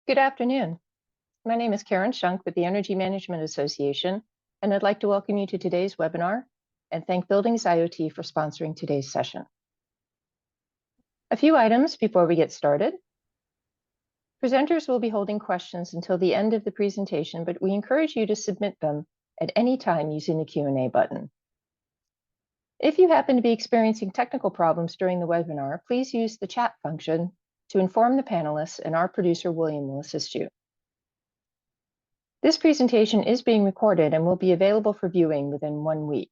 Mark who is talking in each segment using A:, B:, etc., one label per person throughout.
A: Good afternoon. My name is Karen Shunk with the Energy Management Association, and I'd like to welcome you to today's webinar and thank Buildings IoT for sponsoring today's session. A few items before we get started. Presenters will be holding questions until the end of the presentation, but we encourage you to submit them at any time using the Q&A button. If you happen to be experiencing technical problems during the webinar, please use the chat function to inform the panelists, and our producer, William, will assist you. This presentation is being recorded and will be available for viewing within 1 week.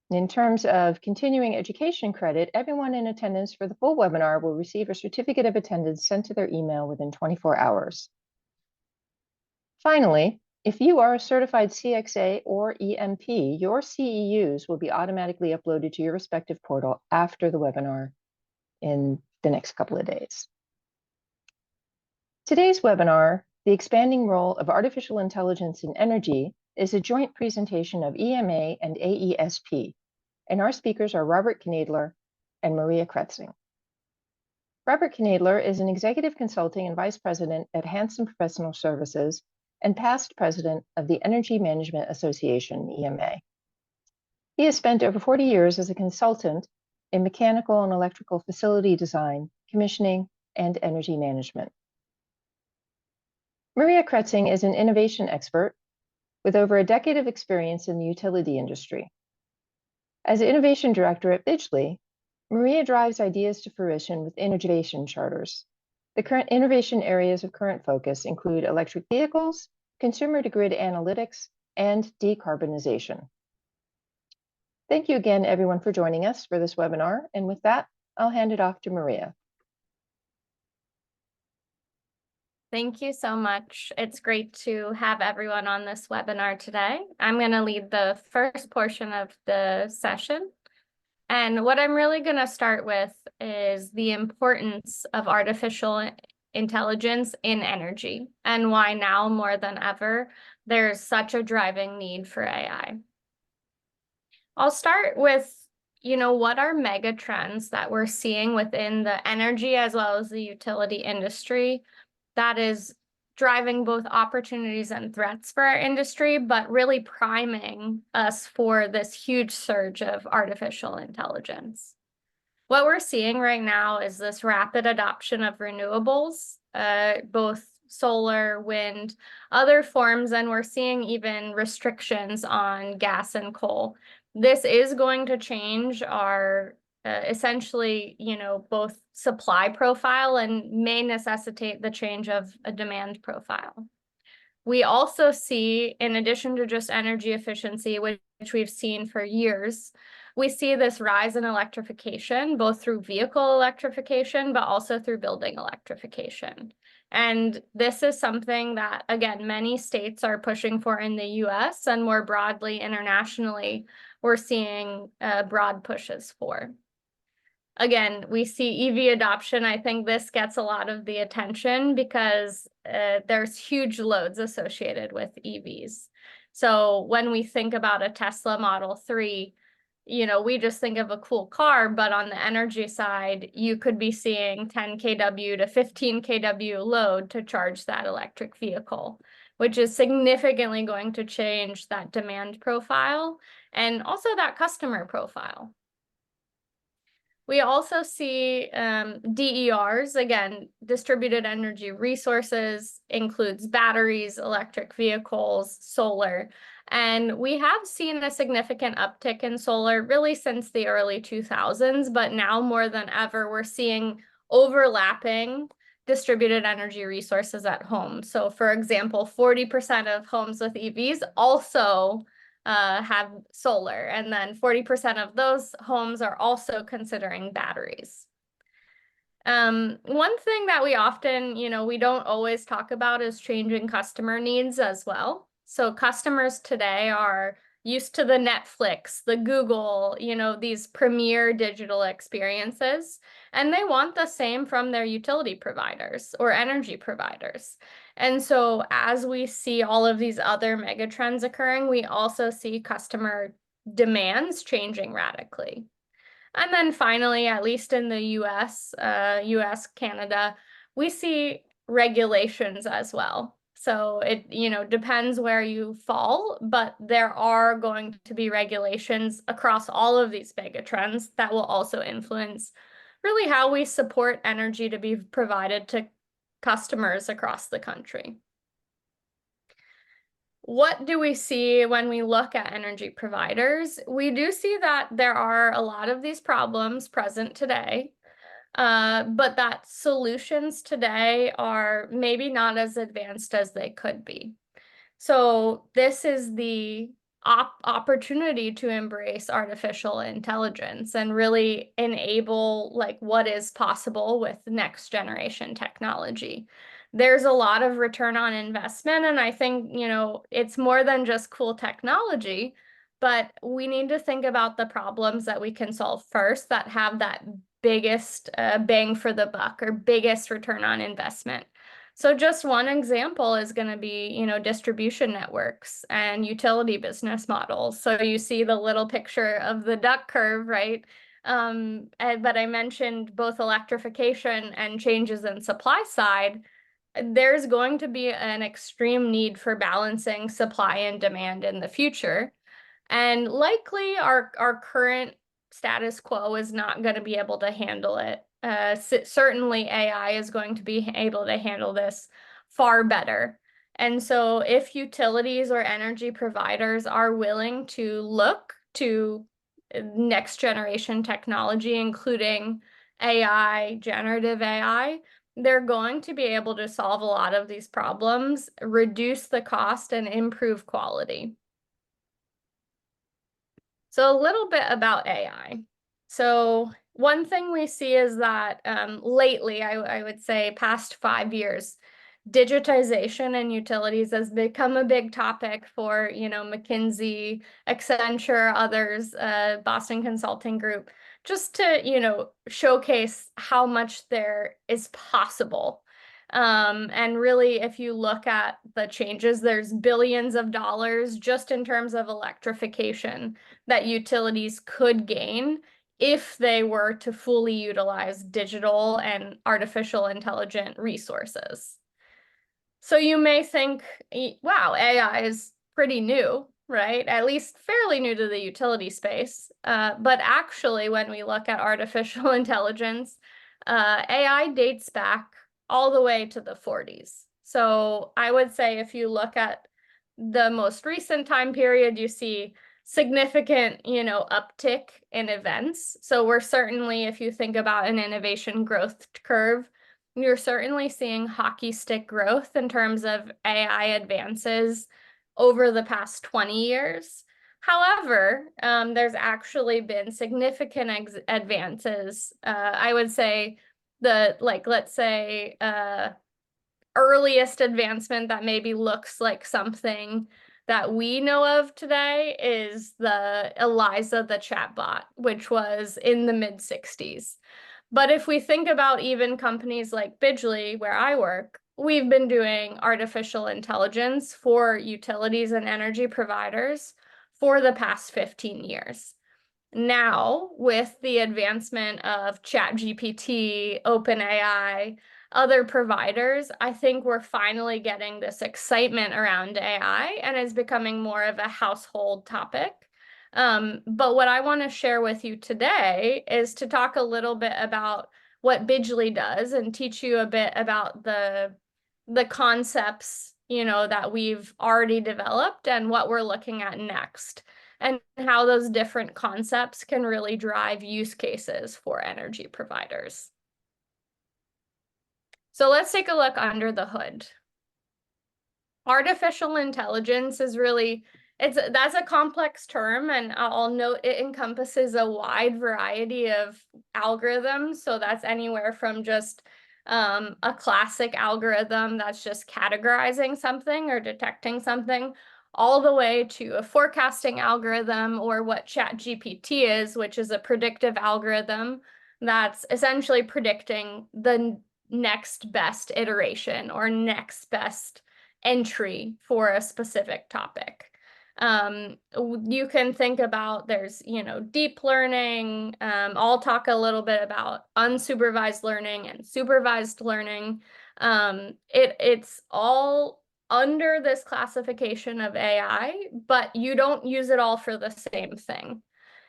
A: In terms of continuing education credit, everyone in attendance for the full webinar will receive a certificate of attendance sent to their email within 24 hours. Finally, if you are a certified CXA or EMP, your CEUs will be automatically uploaded to your respective portal after the webinar in the next couple of days. Today's webinar, The Expanding Role of Artificial Intelligence in Energy, is a joint presentation of EMA and AESP, and our speakers are Robert Knoedler and Maria Kretzing. Robert Knoedler is an executive consulting and vice president at Hanson Professional Services and past president of the Energy Management Association, EMA. He has spent over 40 years as a consultant in mechanical and electrical facility design, commissioning, and energy management. Maria Kretzing is an innovation expert with over a decade of experience in the utility industry. As innovation director at Bidgely, Maria drives ideas to fruition with innovation charters. The current innovation areas of current focus include electric vehicles, consumer-to-grid analytics, and decarbonization. Thank you again, everyone, for joining us for this webinar. And with that, I'll hand it off to Maria.
B: Thank you so much. It's great to have everyone on this webinar today. I'm going to lead the first portion of the session. And what I'm really going to start with is the importance of artificial intelligence in energy and why now more than ever there's such a driving need for AI. I'll start with, what are mega trends that we're seeing within the energy as well as the utility industry that is driving both opportunities and threats for our industry, but really priming us for this huge surge of artificial intelligence. What we're seeing right now is this rapid adoption of renewables, both solar, wind, other forms, and we're seeing even restrictions on gas and coal. This is going to change our essentially, both supply profile and may necessitate the change of a demand profile. We also see, in addition to just energy efficiency, which we've seen for years, we see this rise in electrification, both through vehicle electrification, but also through building electrification. And this is something that, again, many states are pushing for in the US, and more broadly internationally, we're seeing broad pushes for. Again, we see EV adoption. I think this gets a lot of the attention because there's huge loads associated with EVs. So when we think about a Tesla Model 3, we just think of a cool car, but on the energy side, you could be seeing 10 kW to 15 kW load to charge that electric vehicle, which is significantly going to change that demand profile and also that customer profile. We also see DERs, again, distributed energy resources, includes batteries, electric vehicles, solar. And we have seen a significant uptick in solar really since the early 2000s, but now more than ever, we're seeing overlapping distributed energy resources at home. So for example, 40% of homes with EVs also have solar, and then 40% of those homes are also considering batteries. One thing that we often, we don't always talk about is changing customer needs as well. So customers today are used to the Netflix, the Google, these premier digital experiences, and they want the same from their utility providers or energy providers. And so as we see all of these other mega trends occurring, we also see customer demands changing radically. And then finally, at least in the US, Canada, we see regulations as well. So it, depends where you fall, but there are going to be regulations across all of these megatrends that will also influence really how we support energy to be provided to customers across the country. What do we see when we look at energy providers? We do see that there are a lot of these problems present today, but that solutions today are maybe not as advanced as they could be. So this is the opportunity to embrace artificial intelligence and really enable like what is possible with next generation technology. There's a lot of return on investment, and I think, it's more than just cool technology, but we need to think about the problems that we can solve first that have that biggest bang for the buck or biggest return on investment. So just one example is going to be, distribution networks and utility business models. So you see the little picture of the duck curve, right? But I mentioned both electrification and changes in supply side. There's going to be an extreme need for balancing supply and demand in the future. And likely our current status quo is not going to be able to handle it. Certainly AI is going to be able to handle this far better. And so if utilities or energy providers are willing to look to next generation technology, including AI, generative AI, they're going to be able to solve a lot of these problems, reduce the cost, and improve quality. So a little bit about AI. So one thing we see is that lately, I would say past 5 years, digitization in utilities has become a big topic for, McKinsey, Accenture, others, Boston Consulting Group, just to, showcase how much there is possible. And really, if you look at the changes, there's billions of dollars just in terms of electrification that utilities could gain if they were to fully utilize digital and artificial intelligent resources. So you may think, wow, AI is pretty new, right? At least fairly new to the utility space. But actually, when we look at artificial intelligence, AI dates back all the way to the 40s. So I would say if you look at the most recent time period, you see significant, uptick in events. So we're certainly, if you think about an innovation growth curve, you're certainly seeing hockey stick growth in terms of AI advances over the past 20 years. However, there's actually been significant advances. I would say let's say, earliest advancement that maybe looks like something that we know of today is the Eliza, the chatbot, which was in the mid-60s. But if we think about even companies like Bidgely, where I work, we've been doing artificial intelligence for utilities and energy providers for the past 15 years. Now, with the advancement of ChatGPT, OpenAI, other providers, I think we're finally getting this excitement around AI and it's becoming more of a household topic. But what I want to share with you today is to talk a little bit about what Bidgely does and teach you a bit about the concepts, that we've already developed and what we're looking at next, and how those different concepts can really drive use cases for energy providers. So let's take a look under the hood. Artificial intelligence is really, that's a complex term, and I'll note it encompasses a wide variety of algorithms. So that's anywhere from just a classic algorithm that's just categorizing something or detecting something, all the way to a forecasting algorithm, or what ChatGPT is, which is a predictive algorithm that's essentially predicting the next best iteration or next best entry for a specific topic. You can think about there's, deep learning. I'll talk a little bit about unsupervised learning and supervised learning. It's all under this classification of AI, but you don't use it all for the same thing.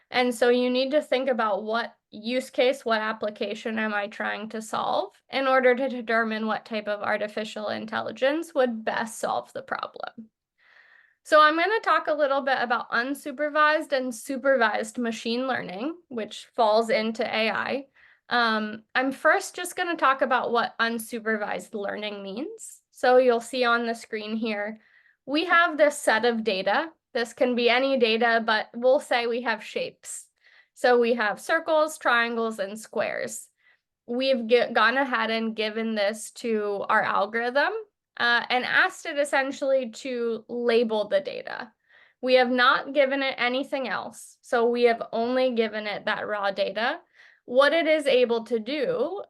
B: And so you need to think about what use case, what application am I trying to solve in order to determine what type of artificial intelligence would best solve the problem. So I'm going to talk a little bit about unsupervised and supervised machine learning, which falls into AI. I'm first just going to talk about what unsupervised learning means. So you'll see on the screen here, we have this set of data. This can be any data, but we'll say we have shapes. So we have circles, triangles, and squares. We've gone ahead and given this to our algorithm and asked it essentially to label the data. We have not given it anything else. So we have only given it that raw data. What it is able to do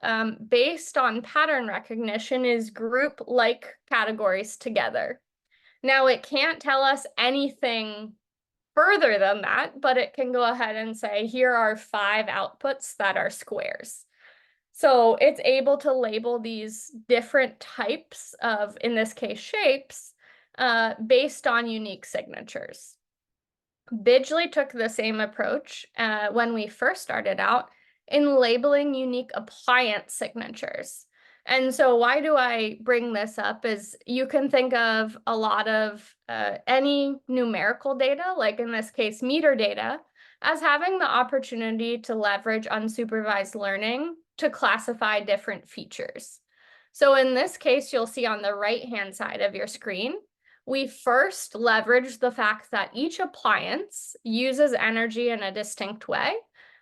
B: based on pattern recognition is group like categories together. Now, it can't tell us anything further than that, but it can go ahead and say, here are 5 outputs that are squares. So it's able to label these different types of, in this case, shapes, based on unique signatures. Bidgely took the same approach when we first started out in labeling unique appliance signatures. And so why do I bring this up is you can think of a lot of any numerical data, like in this case, meter data, as having the opportunity to leverage unsupervised learning to classify different features. So in this case, you'll see on the right-hand side of your screen, we first leverage the fact that each appliance uses energy in a distinct way,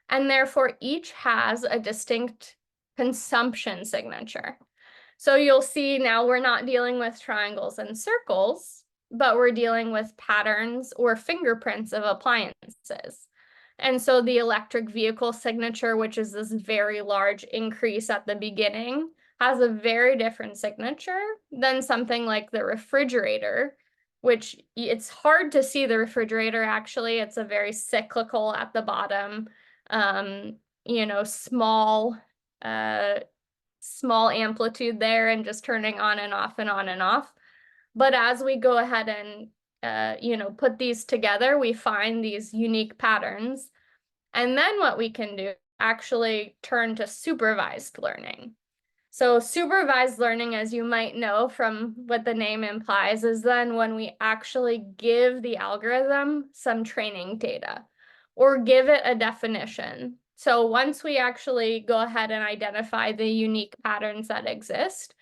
B: and therefore each has a distinct consumption signature. So you'll see now we're not dealing with triangles and circles, but we're dealing with patterns or fingerprints of appliances. And so the electric vehicle signature, which is this very large increase at the beginning, has a very different signature than something like the refrigerator, which it's hard to see the refrigerator actually. It's a very cyclical at the bottom, small amplitude there and just turning on and off and on and off. But as we go ahead and put these together, we find these unique patterns. And then what we can do actually turn to supervised learning. So supervised learning, as you might know from what the name implies, is then when we actually give the algorithm some training data or give it a definition. So once we actually go ahead and identify the unique patterns that exist,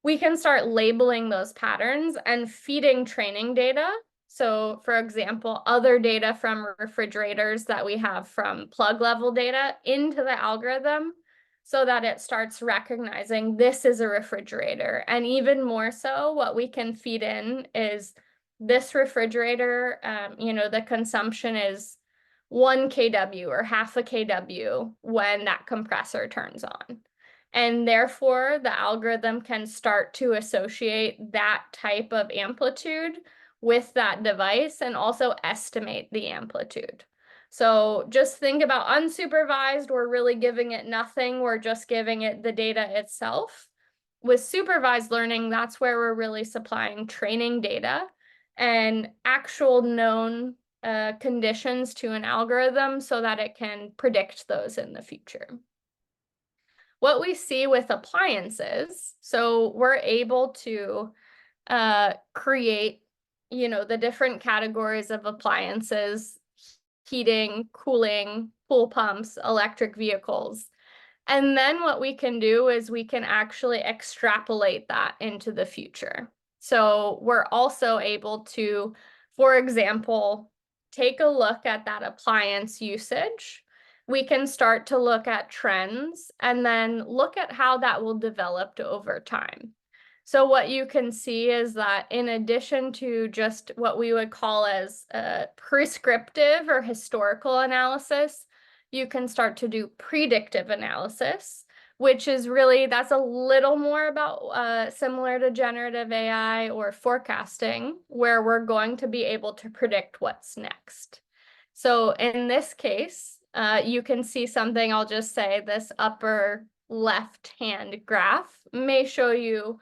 B: we can start labeling those patterns and feeding training data. So for example, other data from refrigerators that we have from plug level data into the algorithm so that it starts recognizing this is a refrigerator. And even more so, what we can feed in is this refrigerator, the consumption is 1 kW or half a kW when that compressor turns on. And therefore, the algorithm can start to associate that type of amplitude with that device and also estimate the amplitude. So just think about unsupervised, we're really giving it nothing, we're just giving it the data itself. With supervised learning, that's where we're really supplying training data and actual known conditions to an algorithm so that it can predict those in the future. What we see with appliances, so we're able to create, the different categories of appliances, heating, cooling, pool pumps, electric vehicles. And then what we can do is we can actually extrapolate that into the future. So we're also able to, for example, take a look at that appliance usage. We can start to look at trends and then look at how that will develop over time. So what you can see is that in addition to just what we would call as prescriptive or historical analysis, you can start to do predictive analysis, which is really, that's a little more about similar to generative AI or forecasting, where we're going to be able to predict what's next. So in this case, you can see something, I'll just say this upper left-hand graph may show you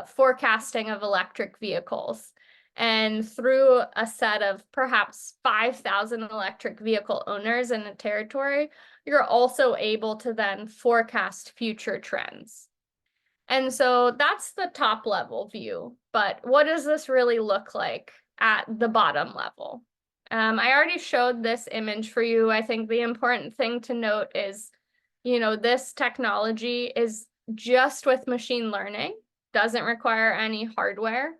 B: forecasting of electric vehicles. And through a set of perhaps 5,000 electric vehicle owners in a territory, you're also able to then forecast future trends. And so that's the top level view, but what does this really look like at the bottom level? I already showed this image for you. I think the important thing to note is, this technology is just with machine learning, doesn't require any hardware,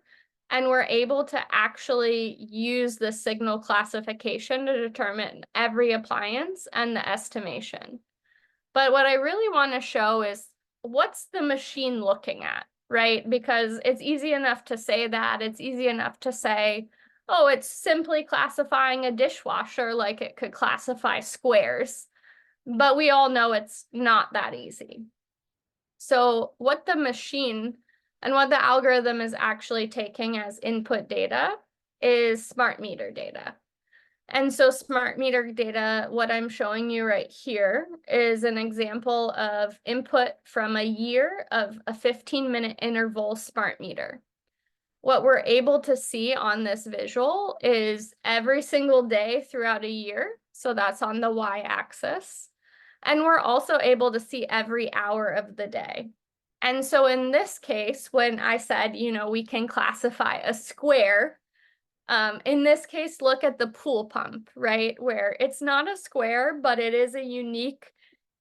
B: and we're able to actually use the signal classification to determine every appliance and the estimation. But what I really want to show is what's the machine looking at, right? Because it's easy enough to say that. It's easy enough to say, oh, it's simply classifying a dishwasher like it could classify squares. But we all know it's not that easy. So what the machine and what the algorithm is actually taking as input data is smart meter data. And so smart meter data, what I'm showing you right here is an example of input from a year of a 15-minute interval smart meter. What we're able to see on this visual is every single day throughout a year. So that's on the y-axis. And we're also able to see every hour of the day. And so in this case, when I said, we can classify a square, in this case, look at the pool pump, right? Where it's not a square, but it is a unique,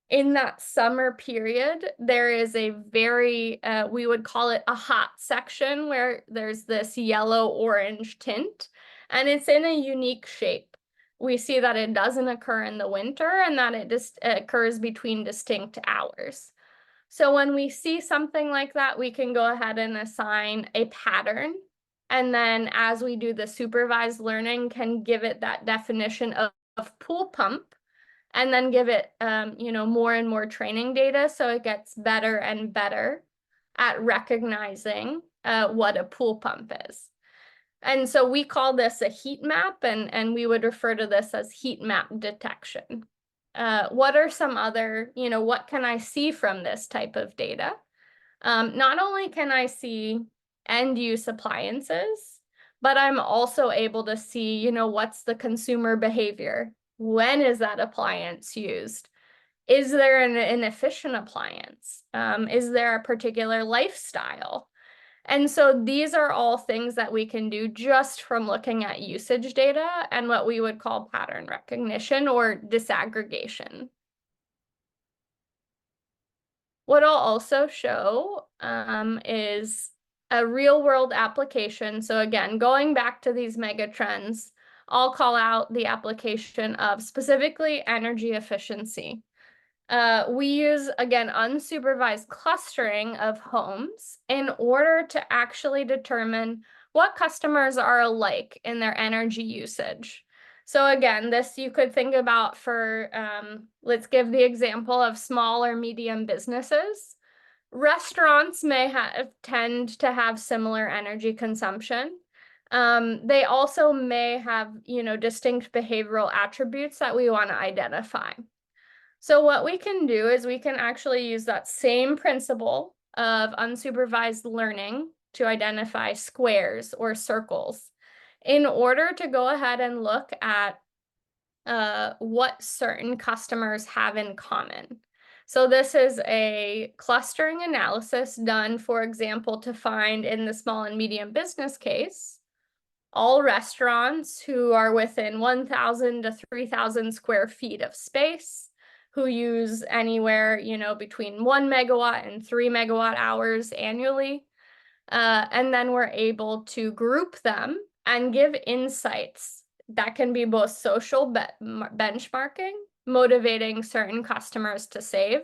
B: in that summer period, there is a very, we would call it a hot section where there's this yellow-orange tint, and it's in a unique shape. We see that it doesn't occur in the winter and that it just occurs between distinct hours. So when we see something like that, we can go ahead and assign a pattern. And then as we do the supervised learning, can give it that definition of pool pump, and then give it, more and more training data so it gets better and better at recognizing what a pool pump is. And so we call this a heat map, and we would refer to this as heat map detection. What are some other, what can I see from this type of data? Not only can I see end use appliances, but I'm also able to see, what's the consumer behavior? When is that appliance used? Is there an inefficient appliance? Is there a particular lifestyle? And so these are all things that we can do just from looking at usage data and what we would call pattern recognition or disaggregation. What I'll also show is a real world application. So again, going back to these mega trends, I'll call out the application of specifically energy efficiency. We use, again, unsupervised clustering of homes in order to actually determine what customers are alike in their energy usage. So again, this you could think about for, let's give the example of small or medium businesses. Restaurants may tend to have similar energy consumption. They also may have, distinct behavioral attributes that we want to identify. So what we can do is we can actually use that same principle of unsupervised learning to identify squares or circles in order to go ahead and look at what certain customers have in common. So this is a clustering analysis done, for example, to find in the small and medium business case, all restaurants who are within 1,000 to 3,000 square feet of space, who use anywhere, between 1 megawatt and 3 megawatt hours annually. And then we're able to group them and give insights that can be both social benchmarking, motivating certain customers to save,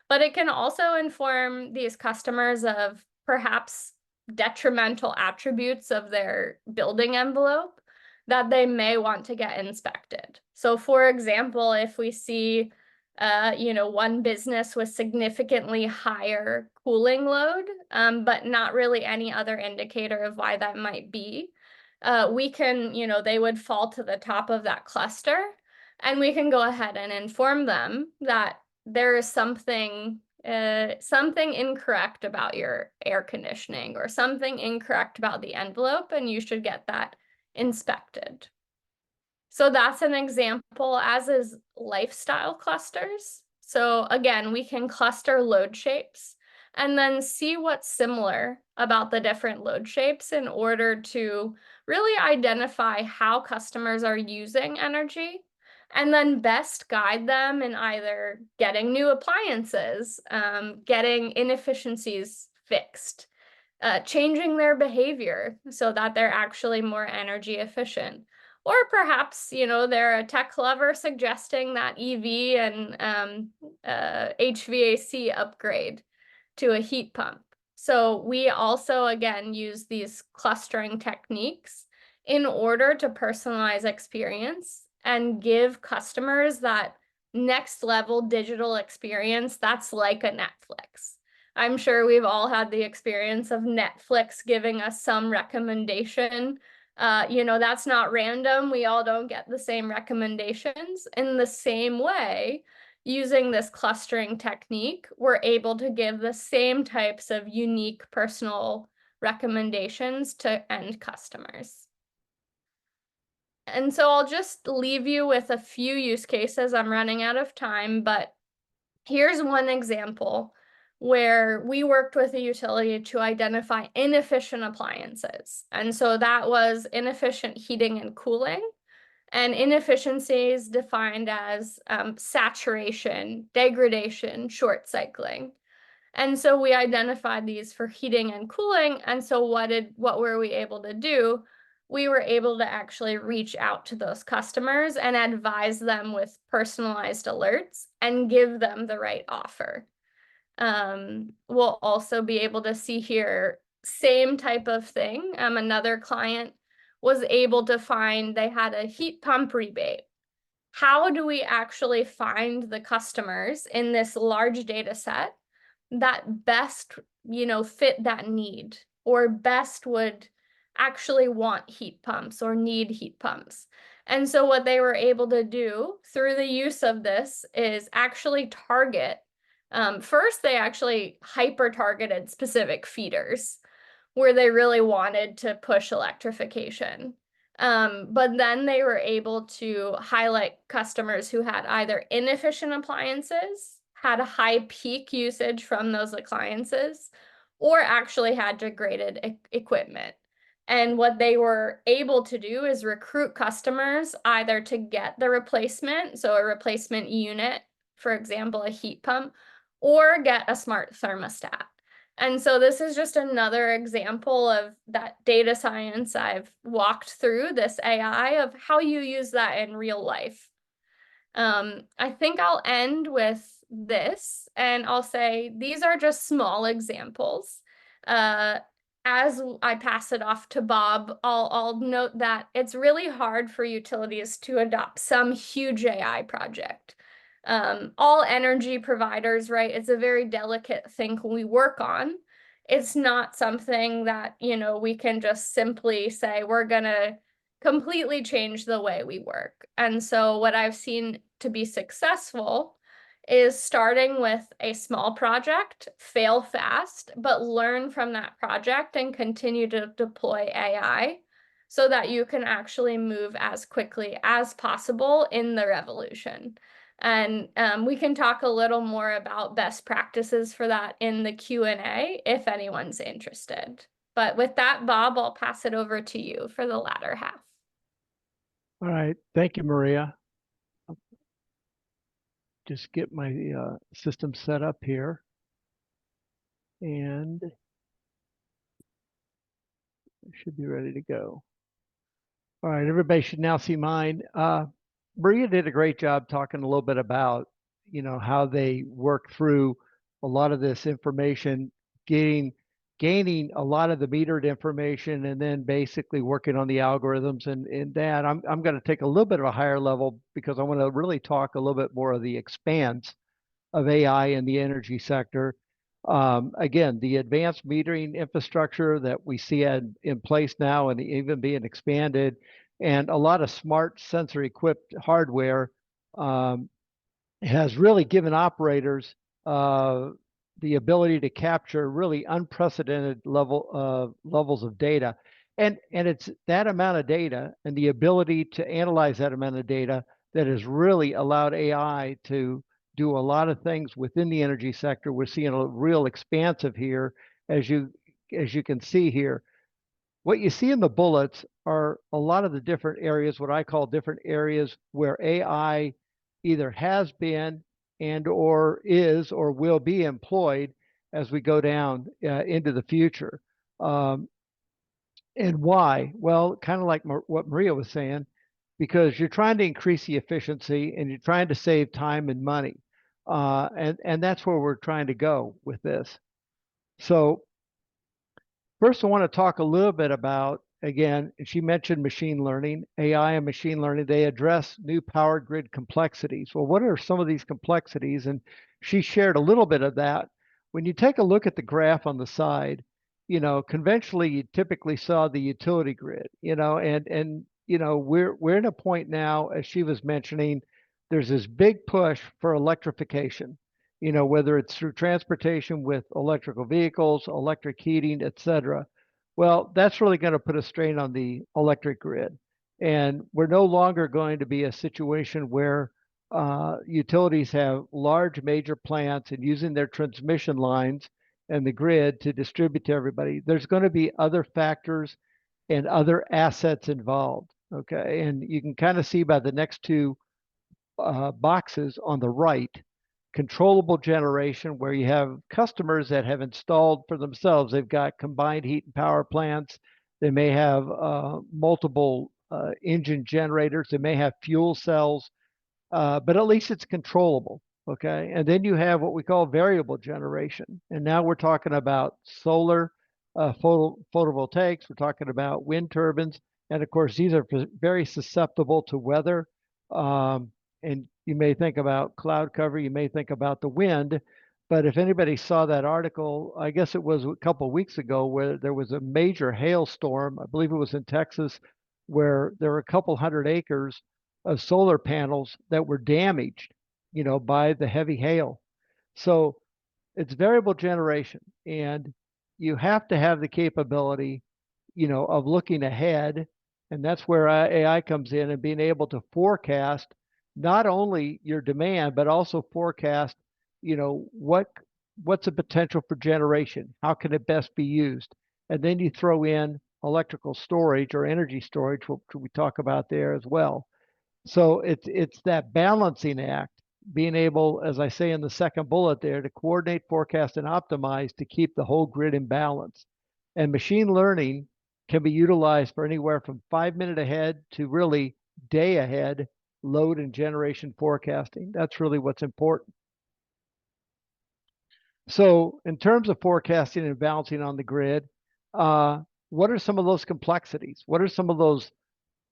B: but it can also inform these customers of perhaps detrimental attributes of their building envelope that they may want to get inspected. So for example, if we see one business with significantly higher cooling load, but not really any other indicator of why that might be, we can, they would fall to the top of that cluster, and we can go ahead and inform them that there is something incorrect about your air conditioning or something incorrect about the envelope, and you should get that inspected. So that's an example, as is lifestyle clusters. So again, we can cluster load shapes and then see what's similar about the different load shapes in order to really identify how customers are using energy, and then best guide them in either getting new appliances, getting inefficiencies fixed, changing their behavior so that they're actually more energy efficient. Or perhaps, they're a tech lover suggesting that EV and HVAC upgrade to a heat pump. So we also, again, use these clustering techniques in order to personalize experience and give customers that next level digital experience that's like a Netflix. I'm sure we've all had the experience of Netflix giving us some recommendation. That's not random. We all don't get the same recommendations. In the same way, using this clustering technique, we're able to give the same types of unique personal recommendations to end customers. And so I'll just leave you with a few use cases. I'm running out of time, but here's one example where we worked with a utility to identify inefficient appliances. And so that was inefficient heating and cooling, and inefficiencies defined as saturation, degradation, short cycling. And so we identified these for heating and cooling. And so what were we able to do? We were able to actually reach out to those customers and advise them with personalized alerts and give them the right offer. We'll also be able to see here, same type of thing. Another client was able to find they had a heat pump rebate. How do we actually find the customers in this large data set that best, fit that need, or best would actually want heat pumps or need heat pumps? And so what they were able to do through the use of this is actually target. First, they actually hyper-targeted specific feeders where they really wanted to push electrification. But then they were able to highlight customers who had either inefficient appliances, had a high peak usage from those appliances, or actually had degraded equipment. And what they were able to do is recruit customers either to get the replacement, so a replacement unit, for example, a heat pump, or get a smart thermostat. And so this is just another example of that data science I've walked through, this AI, of how you use that in real life. I think I'll end with this, and I'll say these are just small examples. As I pass it off to Bob, I'll note that it's really hard for utilities to adopt some huge AI project. All energy providers, right? It's a very delicate thing we work on. It's not something that, we can just simply say, we're going to completely change the way we work. And so what I've seen to be successful is starting with a small project, fail fast, but learn from that project and continue to deploy AI so that you can actually move as quickly as possible in the revolution. And we can talk a little more about best practices for that in the Q&A if anyone's interested. But with that, Bob, I'll pass it over to you for the latter half.
C: All right. Thank you, Maria. Just get my system set up here. And I should be ready to go. All right, everybody should now see mine. Maria did a great job talking a little bit about, how they work through a lot of this information, getting gaining a lot of the metered information and then basically working on the algorithms and that. I'm going to take a little bit of a higher level because I want to really talk a little bit more of the expanse of AI in the energy sector. Again, the advanced metering infrastructure that we see in place now and even being expanded, and a lot of smart sensor equipped hardware has really given operators the ability to capture really unprecedented levels of data. And it's that amount of data and the ability to analyze that amount of data that has really allowed AI to do a lot of things within the energy sector. We're seeing a real expansive here, as you can see here. What you see in the bullets are a lot of the different areas, what I call different areas where AI either has been and or is or will be employed as we go down into the future. And why? Well, kind of like what Maria was saying, because you're trying to increase the efficiency and you're trying to save time and money. And that's where we're trying to go with this. So first, I want to talk a little bit about, again, she mentioned machine learning, AI and machine learning. They address new power grid complexities. Well, what are some of these complexities? And she shared a little bit of that. When you take a look at the graph on the side, conventionally you typically saw the utility grid, and we're in a point now, as she was mentioning, there's this big push for electrification. Whether it's through transportation with electrical vehicles, electric heating, et cetera. Well, that's really going to put a strain on the electric grid. And we're no longer going to be a situation where utilities have large major plants and using their transmission lines and the grid to distribute to everybody. There's going to be other factors and other assets involved. Okay. And you can kind of see by the next two boxes on the right, controllable generation, where you have customers that have installed for themselves. They've got combined heat and power plants. They may have multiple engine generators. They may have fuel cells, but at least it's controllable. Okay. And then you have what we call variable generation. And now we're talking about solar photovoltaics. We're talking about wind turbines. And of course, these are very susceptible to weather. And you may think about cloud cover, you may think about the wind, but if anybody saw that article, I guess it was a couple of weeks ago, where there was a major hailstorm, I believe it was in Texas, where there were a couple hundred acres of solar panels that were damaged, by the heavy hail. So it's variable generation, and you have to have the capability, of looking ahead. And that's where AI comes in, and being able to forecast not only your demand, but also forecast, what's the potential for generation? How can it best be used? And then you throw in electrical storage or energy storage, which we talk about there as well. So it's that balancing act, being able, as I say in the second bullet there, to coordinate, forecast, and optimize to keep the whole grid in balance. And machine learning can be utilized for anywhere from 5-minute ahead to really day ahead load and generation forecasting. That's really what's important. So in terms of forecasting and balancing on the grid, what are some of those complexities? What are some of those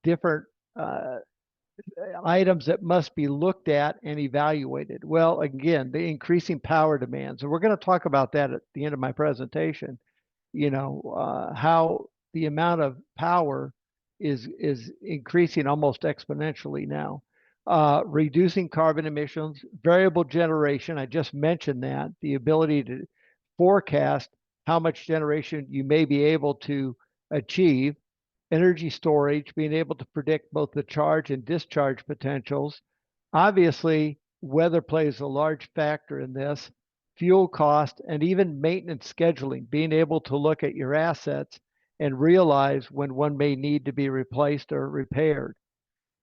C: different items that must be looked at and evaluated? Well, again, the increasing power demands. And we're going to talk about that at the end of my presentation, how the amount of power is increasing almost exponentially now. Reducing carbon emissions, variable generation, I just mentioned that, the ability to forecast how much generation you may be able to achieve, energy storage, being able to predict both the charge and discharge potentials. Obviously, weather plays a large factor in this, fuel cost, and even maintenance scheduling, being able to look at your assets and realize when one may need to be replaced or repaired.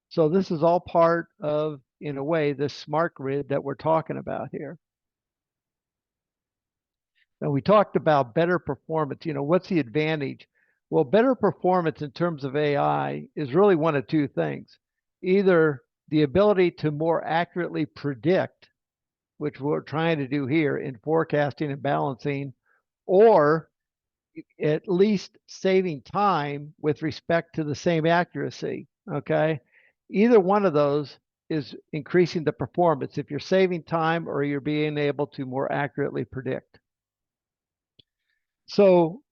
C: So this is all part of, in a way, this smart grid that we're talking about here. Now, we talked about better performance. What's the advantage? Well, better performance in terms of AI is really one of two things. Either the ability to more accurately predict, which we're trying to do here in forecasting and balancing, or at least saving time with respect to the same accuracy. Okay. Either one of those is increasing the performance if you're saving time or you're being able to more accurately predict. So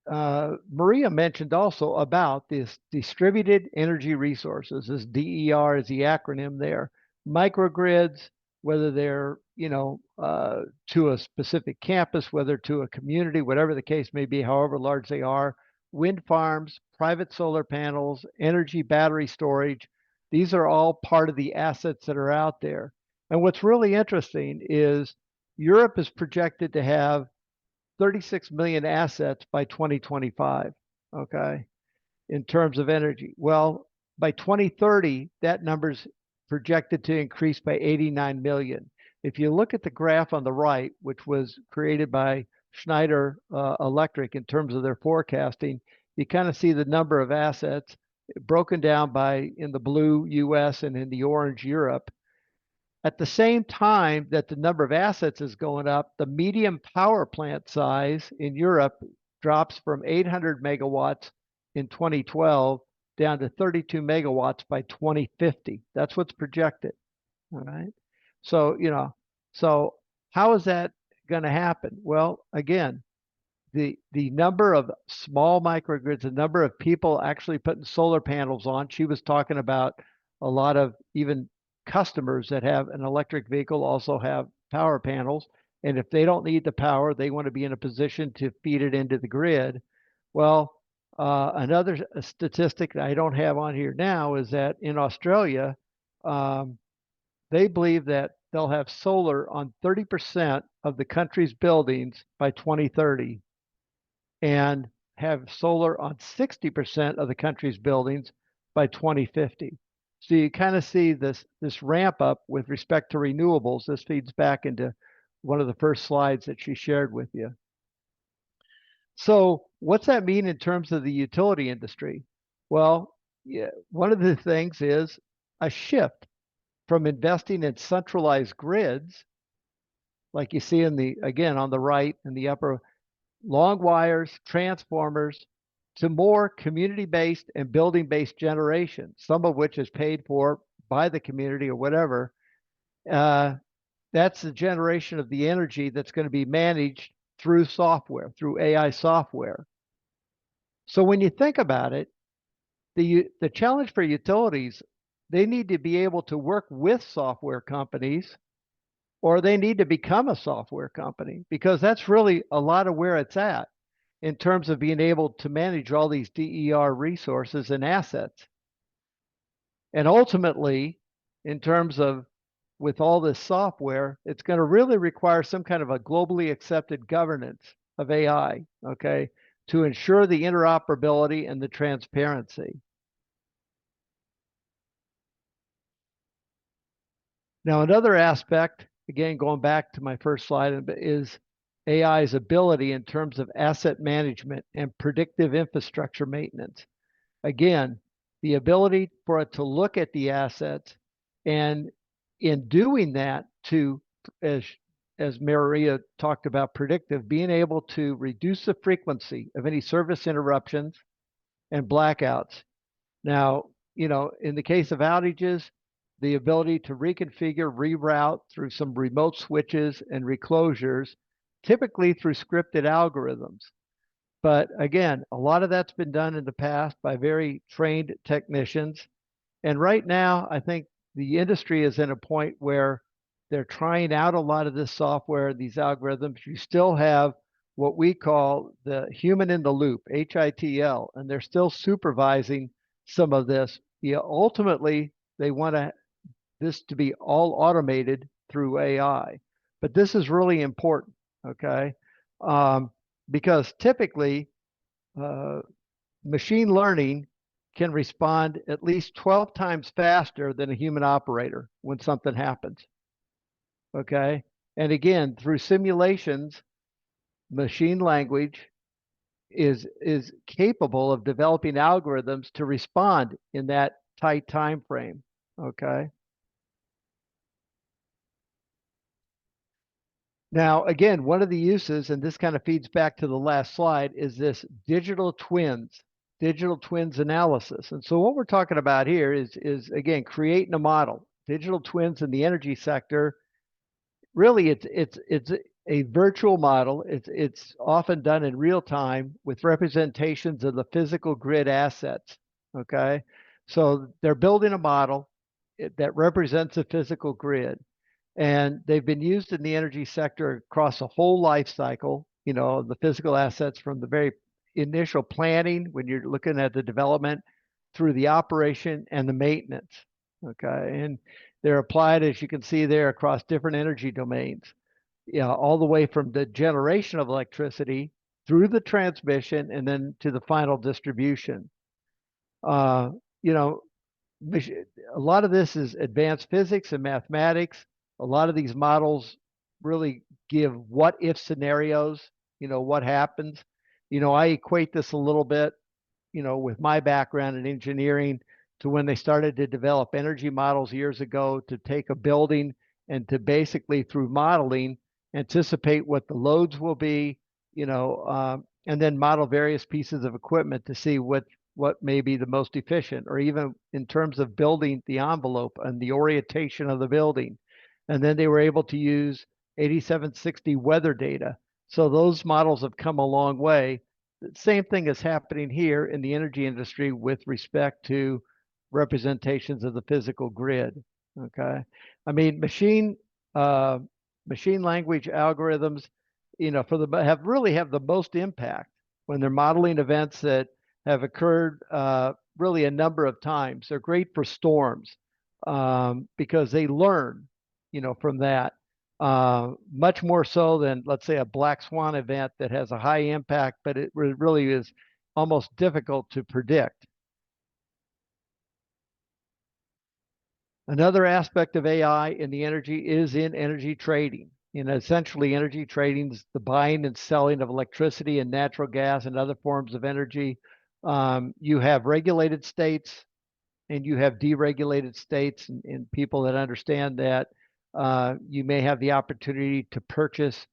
C: Maria mentioned also about this distributed energy resources. This DER is the acronym there. Microgrids, whether they're, to a specific campus, whether to a community, whatever the case may be, however large they are, wind farms, private solar panels, energy battery storage. These are all part of the assets that are out there. And what's really interesting is Europe is projected to have 36 million assets by 2025, okay, in terms of energy. Well, by 2030, that number's projected to increase by 89 million. If you look at the graph on the right, which was created by Schneider Electric in terms of their forecasting, you kind of see the number of assets broken down by in the blue US and in the orange Europe. At the same time that the number of assets is going up, the medium power plant size in Europe drops from 800 megawatts in 2012 down to 32 megawatts by 2050. That's what's projected. All right. So, so how is that going to happen? Well, again, the number of small microgrids, the number of people actually putting solar panels on, she was talking about a lot of even customers that have an electric vehicle also have power panels. And if they don't need the power, they want to be in a position to feed it into the grid. Well, another statistic that I don't have on here now is that in Australia, they believe that they'll have solar on 30% of the country's buildings by 2030 and have solar on 60% of the country's buildings by 2050. So you kind of see this ramp up with respect to renewables. This feeds back into one of the first slides that she shared with you. So what's that mean in terms of the utility industry? Well, yeah, one of the things is a shift from investing in centralized grids, like you see in the, again, on the right in the upper, long wires, transformers, to more community-based and building-based generation, some of which is paid for by the community or whatever. That's the generation of the energy that's going to be managed through software, through AI software. So when you think about it, the challenge for utilities, they need to be able to work with software companies, or they need to become a software company, because that's really a lot of where it's at in terms of being able to manage all these DER resources and assets. And ultimately, in terms of with all this software, it's going to really require some kind of a globally accepted governance of AI, okay, to ensure the interoperability and the transparency. Now, another aspect, again, going back to my first slide, is AI's ability in terms of asset management and predictive infrastructure maintenance. Again, the ability for it to look at the assets, and in doing that, to, as Maria talked about predictive, being able to reduce the frequency of any service interruptions and blackouts. Now, in the case of outages, the ability to reconfigure, reroute through some remote switches and reclosures, typically through scripted algorithms. But again, a lot of that's been done in the past by very trained technicians. And right now, I think the industry is in a point where they're trying out a lot of this software, these algorithms. You still have what we call the human in the loop, HITL, and they're still supervising some of this. Ultimately, they want this to be all automated through AI. But this is really important, okay? Because typically, machine learning can respond at least 12 times faster than a human operator when something happens, okay? And again, through simulations, machine language is capable of developing algorithms to respond in that tight time frame, okay? Now, again, one of the uses, and this kind of feeds back to the last slide, is this digital twins analysis. And so what we're talking about here is again, creating a model. Digital twins in the energy sector, really it's a virtual model. It's often done in real time with representations of the physical grid assets. Okay. So they're building a model that represents a physical grid. And they've been used in the energy sector across the whole life cycle, the physical assets from the very initial planning when you're looking at the development through the operation and the maintenance. Okay. And they're applied, as you can see there, across different energy domains, all the way from the generation of electricity through the transmission and then to the final distribution. Uh, you know, a lot of this is advanced physics and mathematics. A lot of these models really give what if scenarios, what happens. I equate this a little bit, with my background in engineering to when they started to develop energy models years ago to take a building and to basically through modeling anticipate what the loads will be, and then model various pieces of equipment to see what may be the most efficient, or even in terms of building the envelope and the orientation of the building. And then they were able to use 8760 weather data. So those models have come a long way. The same thing is happening here in the energy industry with respect to representations of the physical grid. Okay. I mean, machine language algorithms, have the most impact when they're modeling events that have occurred really a number of times. They're great for storms because they learn, from that much more so than, let's say, a black swan event that has a high impact, but it really is almost difficult to predict. Another aspect of AI in the energy is in energy trading. Essentially, energy trading is the buying and selling of electricity and natural gas and other forms of energy. You have regulated states and you have deregulated states, and people that understand that you may have the opportunity to purchase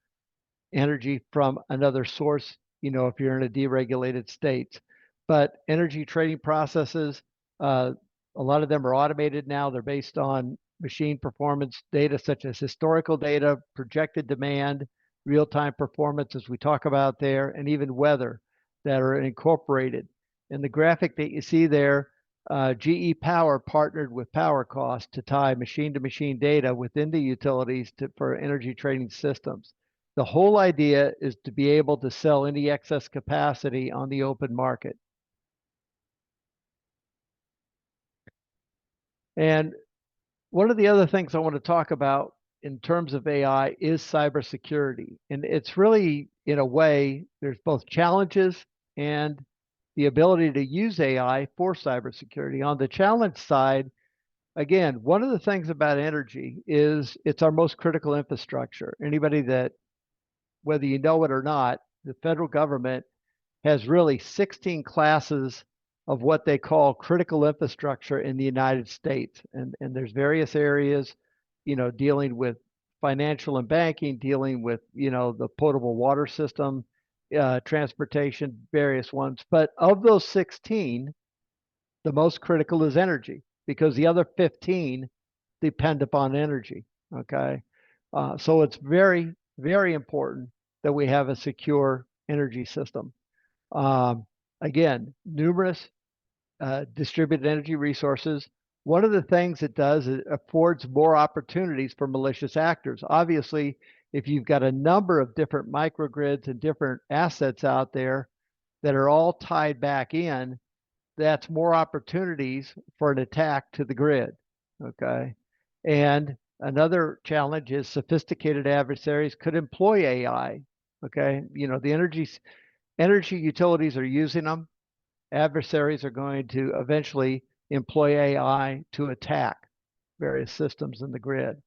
C: energy from another source, if you're in a deregulated state. But energy trading processes, a lot of them are automated now. They're based on machine performance data such as historical data, projected demand, real-time performance, as we talk about there, and even weather that are incorporated. In the graphic that you see there, GE Power partnered with Power Cost to tie machine-to-machine data within the utilities for energy trading systems. The whole idea is to be able to sell any excess capacity on the open market. And one of the other things I want to talk about in terms of AI is cybersecurity. And it's really, in a way, there's both challenges and the ability to use AI for cybersecurity. On the challenge side, again, one of the things about energy is it's our most critical infrastructure. Anybody that, whether you know it or not, the federal government has really 16 classes of what they call critical infrastructure in the United States. And there's various areas, dealing with financial and banking, dealing with, the potable water system, transportation, various ones. But of those 16, the most critical is energy because the other 15 depend upon energy. Okay. So it's very, very important that we have a secure energy system. Again, numerous distributed energy resources. One of the things it does is it affords more opportunities for malicious actors. Obviously, if you've got a number of different microgrids and different assets out there that are all tied back in, that's more opportunities for an attack to the grid. Okay. And another challenge is sophisticated adversaries could employ AI. Okay. The energy utilities are using them. Adversaries are going to eventually employ AI to attack various systems in the grid.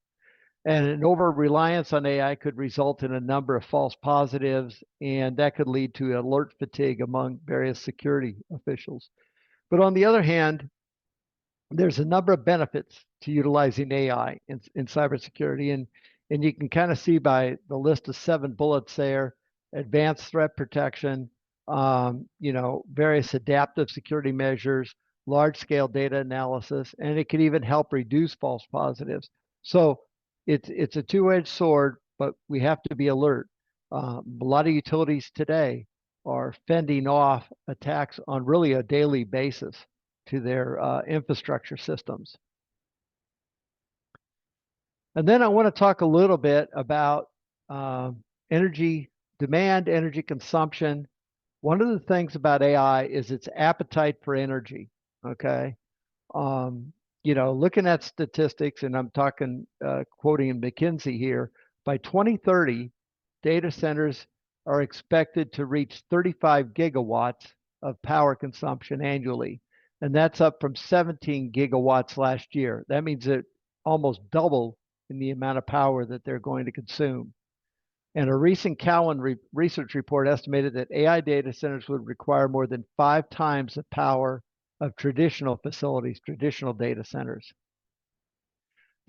C: And an over-reliance on AI could result in a number of false positives, and that could lead to alert fatigue among various security officials. But on the other hand, there's a number of benefits to utilizing AI in cybersecurity. And And you can kind of see by the list of 7 bullets there, advanced threat protection, various adaptive security measures, large-scale data analysis, and it can even help reduce false positives. So it's a two-edged sword, but we have to be alert. A lot of utilities today are fending off attacks on really a daily basis to their infrastructure systems. And then I want to talk a little bit about energy demand, energy consumption. One of the things about AI is its appetite for energy. Okay. Looking at statistics, and I'm talking, quoting McKinsey here, by 2030, data centers are expected to reach 35 gigawatts of power consumption annually. And that's up from 17 gigawatts last year. That means it almost doubled in the amount of power that they're going to consume. And a recent Cowen research report estimated that AI data centers would require more than 5 times the power of traditional facilities, traditional data centers.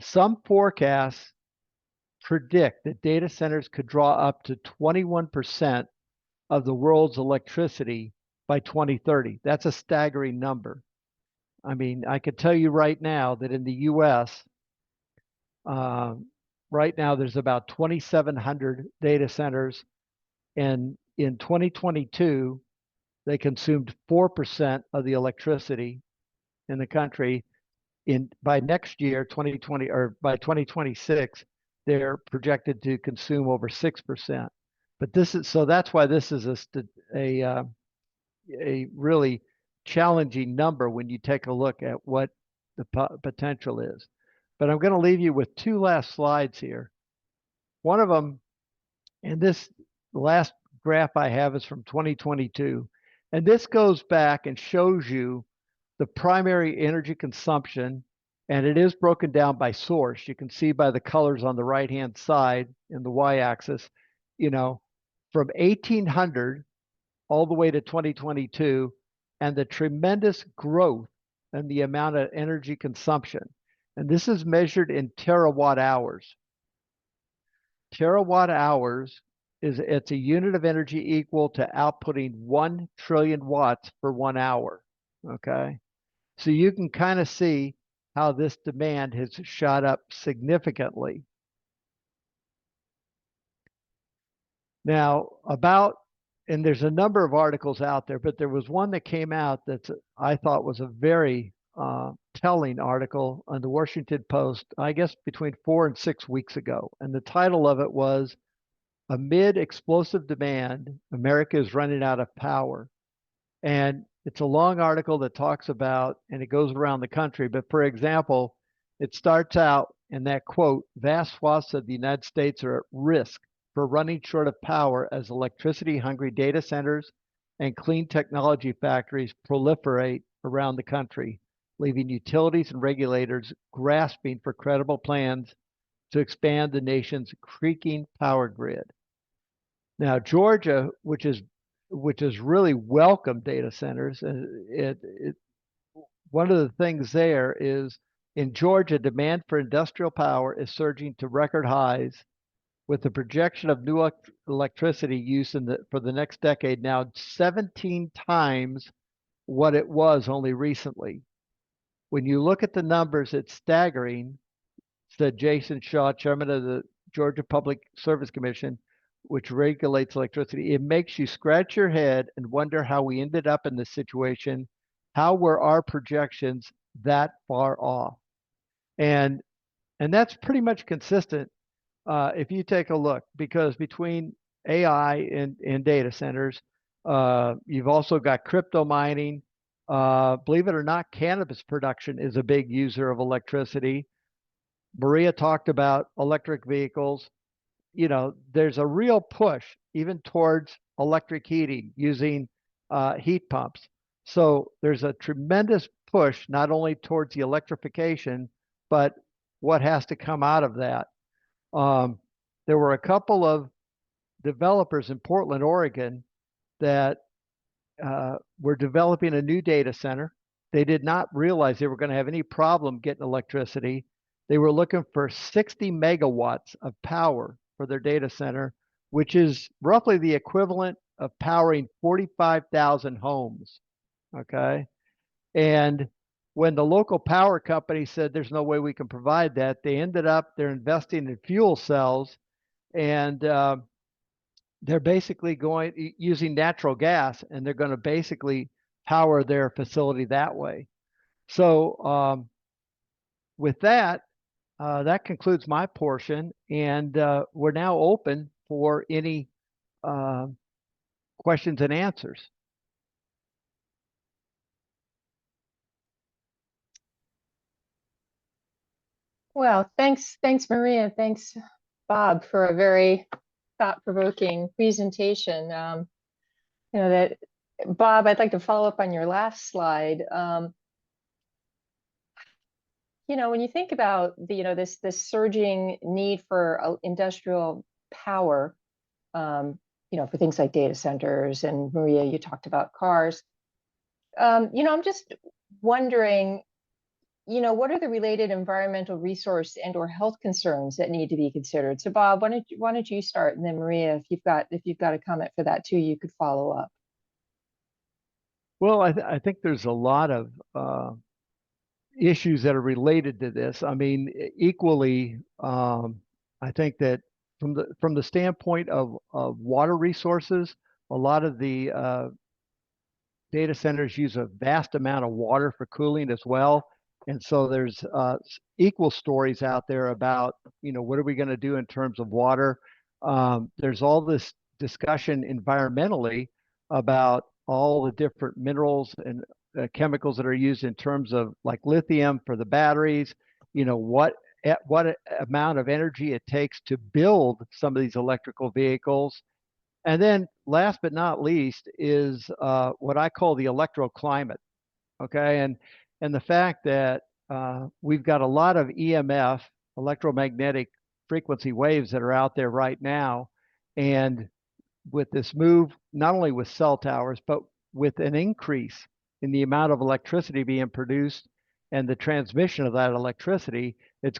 C: Some forecasts predict that data centers could draw up to 21% of the world's electricity by 2030. That's a staggering number. I mean, I could tell you right now that in the US, right now there's about 2,700 data centers, and in 2022, they consumed 4% of the electricity in the country. By next year, 2020, or by 2026, they're projected to consume over 6%. But that's why this is a really challenging number when you take a look at what the potential is. But I'm going to leave you with 2 last slides here. One of them, and this last graph I have is from 2022, and this goes back and shows you the primary energy consumption, and it is broken down by source. You can see by the colors on the right-hand side in the y-axis, from 1800 all the way to 2022, and the tremendous growth and the amount of energy consumption. And this is measured in terawatt hours. Terawatt hours it's a unit of energy equal to outputting 1 trillion watts for 1 hour. Okay. So you can kind of see how this demand has shot up significantly. Now, and there's a number of articles out there, but there was one that came out that I thought was a very telling article on the Washington Post, I guess between 4 and 6 weeks ago. And the title of it was, "Amid Explosive Demand, America is Running Out of Power." And it's a long article that talks about, and it goes around the country. But for example, it starts out in that quote, "Vast swaths of the United States are at risk for running short of power as electricity-hungry data centers and clean technology factories proliferate around the country, leaving utilities and regulators grasping for credible plans to expand the nation's creaking power grid." Now, Georgia, which has really welcomed data centers, one of the things there is in Georgia, demand for industrial power is surging to record highs, with the projection of new electricity use for the next decade now 17 times what it was only recently. When you look at the numbers, it's staggering, said Jason Shaw, chairman of the Georgia Public Service Commission, which regulates electricity. It makes you scratch your head and wonder how we ended up in this situation. How were our projections that far off? And that's pretty much consistent if you take a look, because between AI and data centers, you've also got crypto mining. Believe it or not, cannabis production is a big user of electricity. Maria talked about electric vehicles. There's a real push even towards electric heating using heat pumps. So there's a tremendous push not only towards the electrification, but what has to come out of that. There were a couple of developers in Portland, Oregon, that were developing a new data center. They did not realize they were going to have any problem getting electricity. they were looking for 60 megawatts of power for their data center, which is roughly the equivalent of powering 45,000 homes. Okay. And when the local power company said there's no way we can provide that, they're investing in fuel cells, and they're basically using natural gas, and they're going to basically power their facility that way. So with that, that concludes my portion, and we're now open for any questions and answers.
A: Well, thanks, Maria. Thanks, Bob, for a very thought-provoking presentation. That, Bob, I'd like to follow up on your last slide. When you think about this surging need for industrial power, for things like data centers, and Maria, you talked about cars. I'm just wondering, what are the related environmental resource and/or health concerns that need to be considered? So, Bob, why don't you start, and then Maria, if you've got a comment for that too, you could follow up.
C: Well, I think there's a lot of issues that are related to this. I mean, equally, I think that from the standpoint of water resources, a lot of the data centers use a vast amount of water for cooling as well. And so there's equal stories out there about, what are we going to do in terms of water? There's all this discussion environmentally about all the different minerals and chemicals that are used in terms of like lithium for the batteries, what amount of energy it takes to build some of these electrical vehicles. And then last but not least is what I call the electroclimate. Okay. And the fact that we've got a lot of EMF, electromagnetic frequency waves, that are out there right now. And with this move, not only with cell towers, but with an increase in the amount of electricity being produced and the transmission of that electricity, it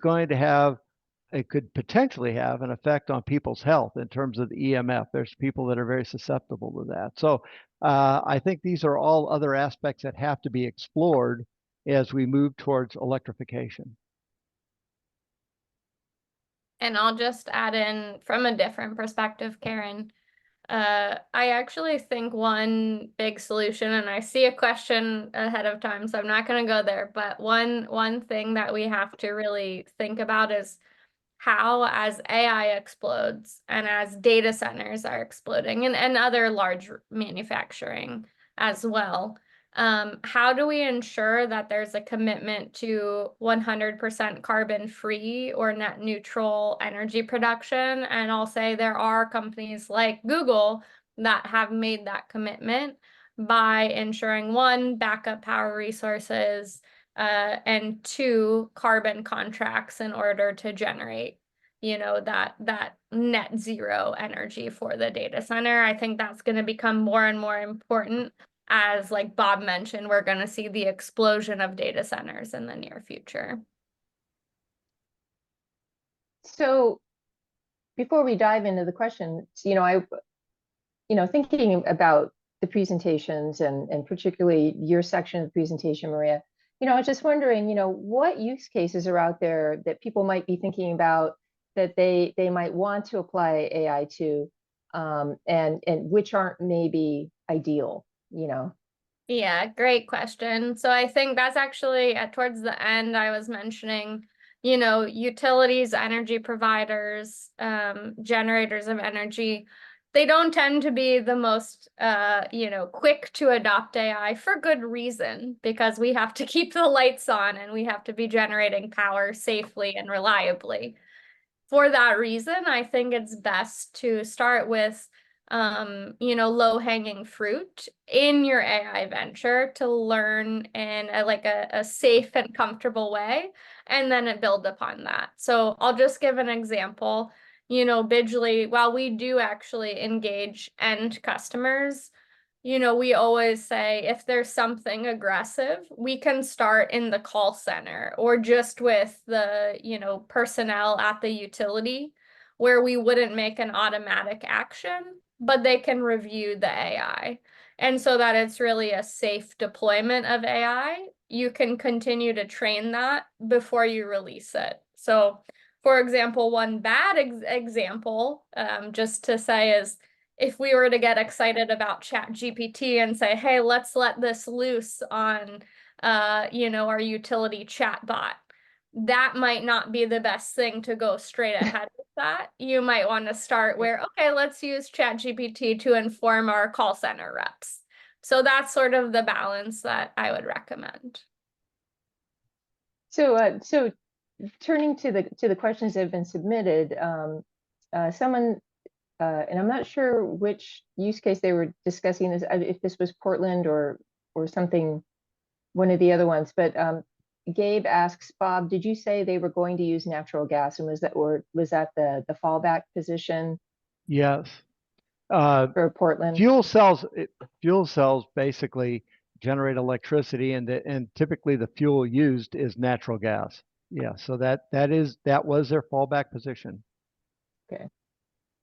C: could potentially have an effect on people's health in terms of the EMF. There's people that are very susceptible to that. So I think these are all other aspects that have to be explored as we move towards electrification.
B: And I'll just add in from a different perspective, Karen. I actually think one big solution, and I see a question ahead of time, so I'm not going to go there, but one thing that we have to really think about is how, as AI explodes and as data centers are exploding, and other large manufacturing as well, how do we ensure that there's a commitment to 100% carbon-free or net neutral energy production? And I'll say there are companies like Google that have made that commitment by ensuring, one, backup power resources, and two, carbon contracts in order to generate, that net zero energy for the data center. I think that's going to become more and more important as, like Bob mentioned, we're going to see the explosion of data centers in the near future.
A: So before we dive into the questions, thinking about the presentations and particularly your section of the presentation, Maria, I was just wondering, what use cases are out there that people might be thinking about that they might want to apply AI to, and which aren't maybe ideal,
B: Yeah, great question. So I think that's actually towards the end, I was mentioning, utilities, energy providers, generators of energy. They don't tend to be the most, quick to adopt AI, for good reason, because we have to keep the lights on and we have to be generating power safely and reliably. For that reason, I think it's best to start with, low-hanging fruit in your AI venture to learn in a safe and comfortable way, and then build upon that. So I'll just give an example. Bidgely, while we do actually engage end customers, we always say if there's something aggressive, we can start in the call center or just with the, personnel at the utility where we wouldn't make an automatic action, but they can review the AI. And so that it's really a safe deployment of AI, you can continue to train that before you release it. So, for example, one bad example, just to say, is if we were to get excited about ChatGPT and say, hey, let's let this loose on, our utility chatbot, that might not be the best thing to go straight ahead with that. You might want to start where, okay, let's use ChatGPT to inform our call center reps. So that's sort of the balance that I would recommend.
A: So, turning to the questions that have been submitted, someone, and I'm not sure which use case they were discussing this, if this was Portland or something, one of the other ones, but Gabe asks, Bob, did you say they were going to use natural gas, and was that the fallback position?
C: Yes.
A: For Portland?
C: Fuel cells basically generate electricity, and typically the fuel used is natural gas. Yeah, so that was their fallback position.
A: Okay.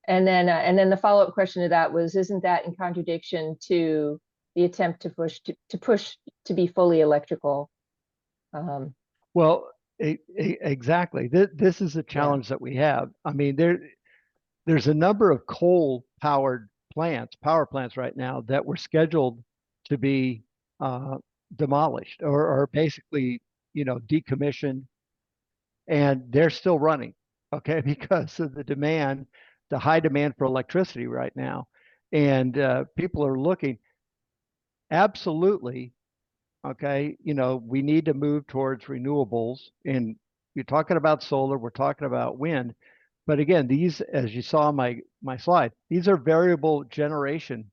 A: And then the follow-up question to that was, isn't that in contradiction to the attempt to push to be fully electrical?
C: Well, exactly. This is a challenge that we have. I mean, there's a number of coal-powered power plants right now that were scheduled to be demolished or basically, decommissioned, and they're still running, okay, because of the high demand for electricity right now. And people are looking, absolutely, okay, we need to move towards renewables. And you're talking about solar, we're talking about wind. But again, these, as you saw my slide, these are variable generation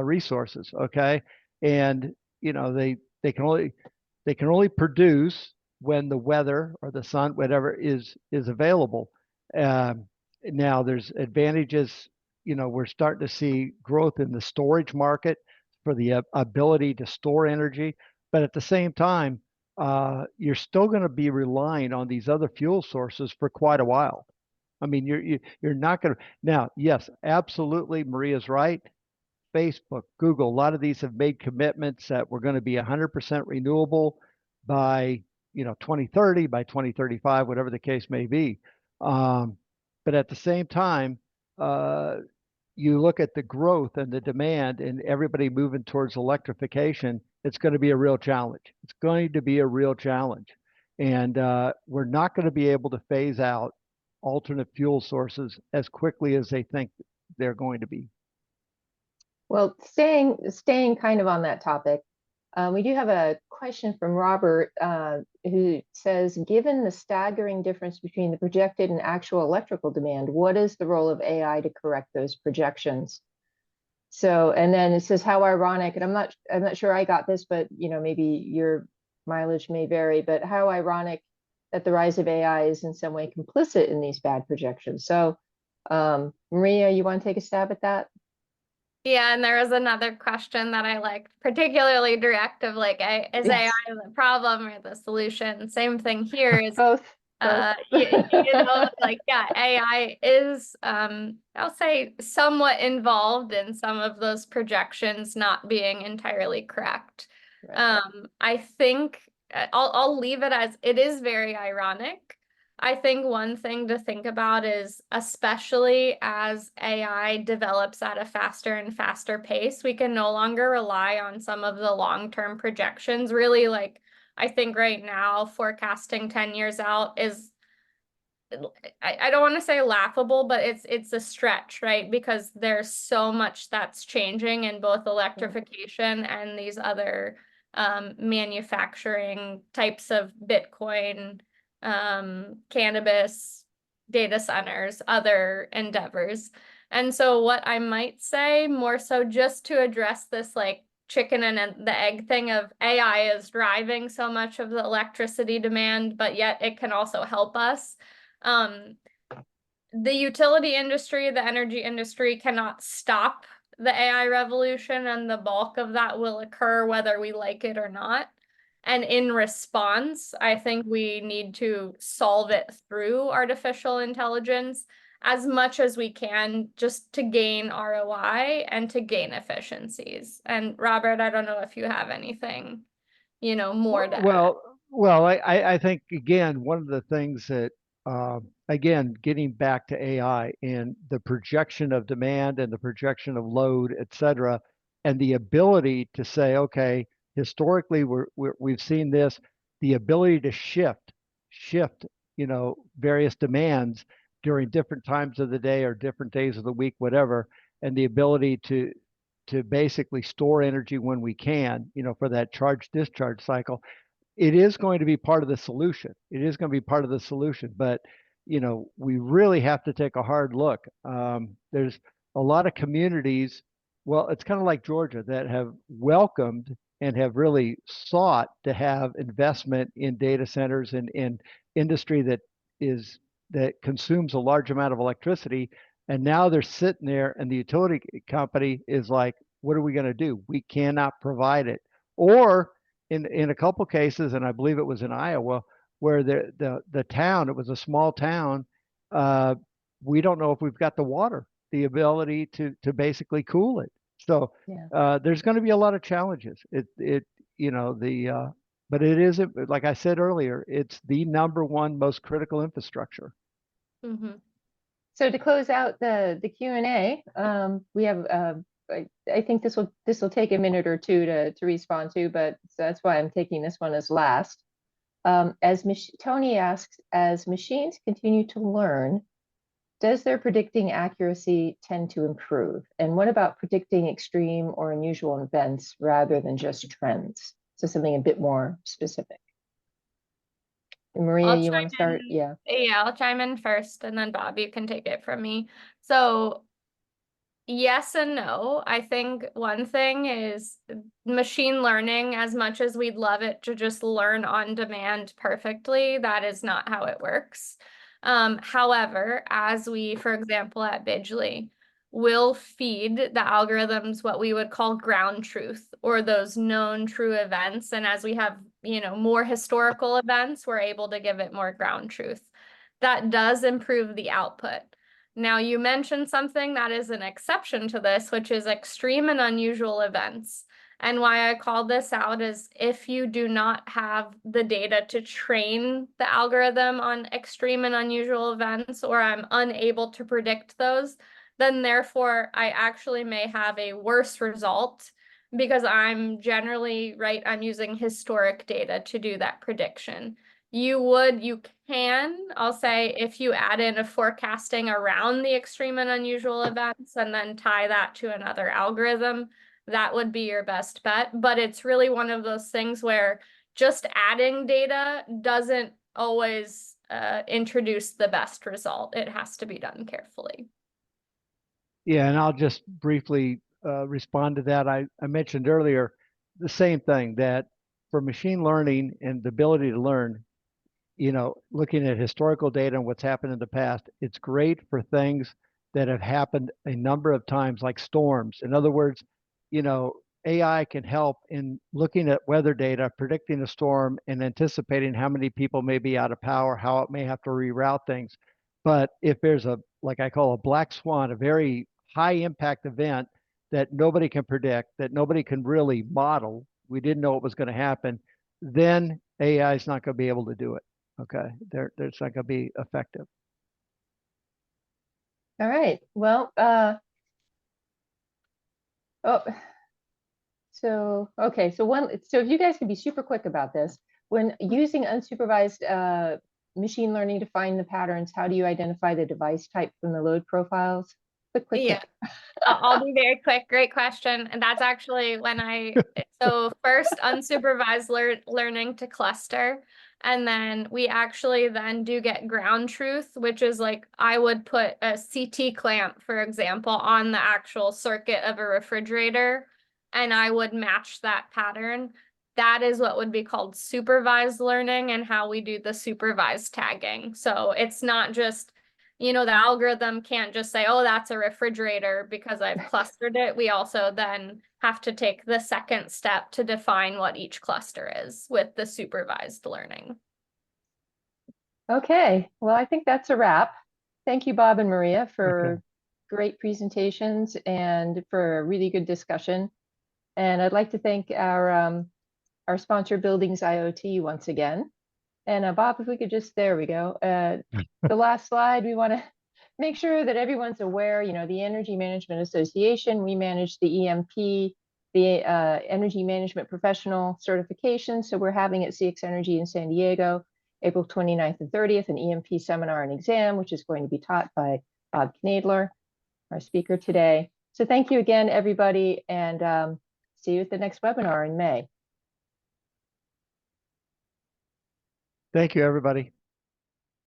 C: resources, okay? And they can only produce when the weather or the sun, whatever is available. Now there's advantages. We're starting to see growth in the storage market for the ability to store energy, but at the same time, you're still going to be relying on these other fuel sources for quite a while. I mean, you're not going to. Now, yes, absolutely, Maria's right. Facebook, Google, a lot of these have made commitments that we're going to be 100% renewable by 2030, by 2035, whatever the case may be. But at the same time, you look at the growth and the demand and everybody moving towards electrification, it's going to be a real challenge. It's going to be a real challenge. And we're not going to be able to phase out alternate fuel sources as quickly as they think they're going to be.
A: Well, staying kind of on that topic, we do have a question from Robert, who says, given the staggering difference between the projected and actual electrical demand, what is the role of AI to correct those projections? So, and then it says, how ironic, and I'm not sure I got this, but maybe your mileage may vary, but how ironic that the rise of AI is in some way complicit in these bad projections. So, Maria, you want to take a stab at that?
B: Yeah, and there was another question that I liked, particularly direct, of like, is AI the problem or the solution? Same thing here is
A: both.
B: like, yeah, AI is, I'll say, somewhat involved in some of those projections not being entirely correct.
A: Right.
B: I think I'll leave it as it is very ironic. I think one thing to think about is, especially as AI develops at a faster and faster pace, we can no longer rely on some of the long-term projections. Really, like, I think right now, forecasting 10 years out is, I don't want to say laughable, but it's a stretch, right? Because there's so much that's changing in both electrification and these other manufacturing types of Bitcoin, cannabis, data centers, other endeavors. And so what I might say, more so just to address this like chicken and the egg thing of AI is driving so much of the electricity demand, but yet it can also help us. The utility industry, the energy industry cannot stop the AI revolution, and the bulk of that will occur whether we like it or not. And in response, I think we need to solve it through artificial intelligence as much as we can, just to gain ROI and to gain efficiencies. And Robert, I don't know if you have anything, more to add.
C: Well, I think, again, one of the things that, again, getting back to AI and the projection of demand and the projection of load, et cetera, and the ability to say, okay, historically we've seen this, the ability to shift, various demands during different times of the day or different days of the week, whatever, and the ability to basically store energy when we can, for that charge discharge cycle. It is going to be part of the solution. It is going to be part of the solution, but we really have to take a hard look. There's a lot of communities, well, it's kind of like Georgia, that have welcomed and have really sought to have investment in data centers and in industry that consumes a large amount of electricity. And now they're sitting there and the utility company is like, what are we going to do? We cannot provide it. Or in a couple cases, and I believe it was in Iowa, where the town, it was a small town, we don't know if we've got the water, the ability to basically cool it. So there's going to be a lot of challenges. But it isn't, like I said earlier, it's the number one most critical infrastructure.
B: Mm-hmm.
A: So to close out the Q&A, we have I think this will take a minute or two to respond to, but that's why I'm taking this one as last. Tony asks, as machines continue to learn, does their predicting accuracy tend to improve? And what about predicting extreme or unusual events rather than just trends? So something a bit more specific. Maria, you want to start? Yeah,
B: I'll chime in first, and then Bob, you can take it from me. So yes and no. I think one thing is machine learning, as much as we'd love it to just learn on demand perfectly, that is not how it works. However, as we, for example, at Bidgely, will feed the algorithms what we would call ground truth, or those known true events. And as we have, more historical events, we're able to give it more ground truth. That does improve the output. Now, you mentioned something that is an exception to this, which is extreme and unusual events. And why I call this out is if you do not have the data to train the algorithm on extreme and unusual events, or I'm unable to predict those, then therefore I actually may have a worse result, because I'm using historic data to do that prediction. You can, I'll say, if you add in a forecasting around the extreme and unusual events and then tie that to another algorithm, that would be your best bet. But it's really one of those things where just adding data doesn't always introduce the best result. It has to be done carefully.
C: Yeah, and I'll just briefly respond to that. I mentioned earlier the same thing, that for machine learning and the ability to learn, looking at historical data and what's happened in the past, it's great for things that have happened a number of times, like storms. In other words, AI can help in looking at weather data, predicting a storm, and anticipating how many people may be out of power, how it may have to reroute things. But if there's like I call a black swan, a very high impact event that nobody can predict, that nobody can really model, we didn't know what was going to happen, then AI is not going to be able to do it. Okay, it's not going to be effective.
A: all right. Well, so if you guys can be super quick about this, when using unsupervised machine learning to find the patterns, how do you identify the device type from the load profiles? Quick.
B: I'll be very quick. Great question. And that's actually so first unsupervised learning to cluster. And then we actually then do get ground truth, which is like, I would put a CT clamp, for example, on the actual circuit of a refrigerator, and I would match that pattern. That is what would be called supervised learning, and how we do the supervised tagging. So it's not just you know, the algorithm can't just say, oh, that's a refrigerator because I've clustered it. We also then have to take the second step to define what each cluster is with the supervised learning.
A: Okay, well, I think that's a wrap. Thank you, Bob and Maria, for
C: Okay.
A: great presentations and for a really good discussion. And I'd like to thank our sponsor, Buildings IoT, once again. And Bob, if we could just, there we go. The last slide, we want to make sure that everyone's aware, you know, the Energy Management Association, we manage the EMP, the Energy Management Professional Certification. So we're having at CX Energy in San Diego, April 29th and 30th, an EMP seminar and exam, which is going to be taught by Bob Knoedler, our speaker today. So thank you again, everybody, and see you at the next webinar in May.
C: Thank you, everybody.